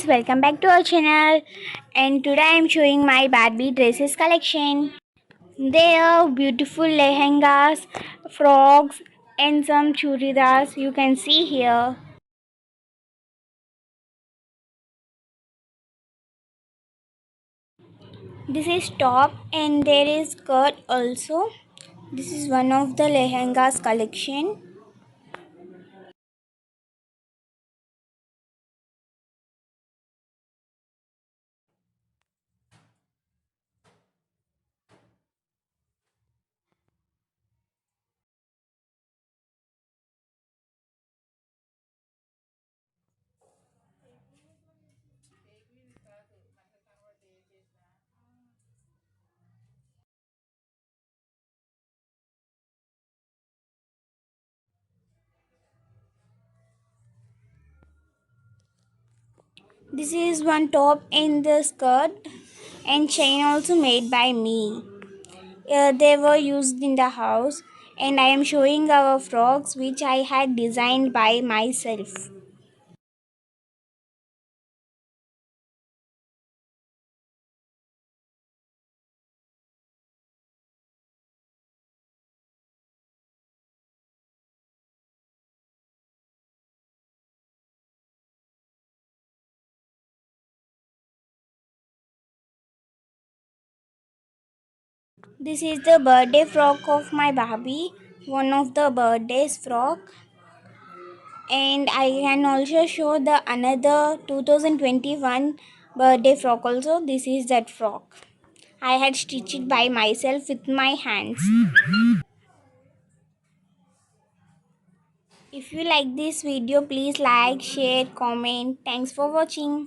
welcome back to our channel. And today I am showing my Barbie dresses collection. They are beautiful lehengas, frocks, and some churidars you can see here. This is top and there is skirt also. This is one of the lehengas collection. This is one top in the skirt and chain also made by me. They were used in the house, and I am showing our frogs which I had designed by myself. This is the birthday frock of my Barbie, one of the birthday's frock, and I can also show the another 2021 birthday frock also. This is that frock. I had stitched it by myself with my hands. If you like this video, please like, share, comment. Thanks for watching.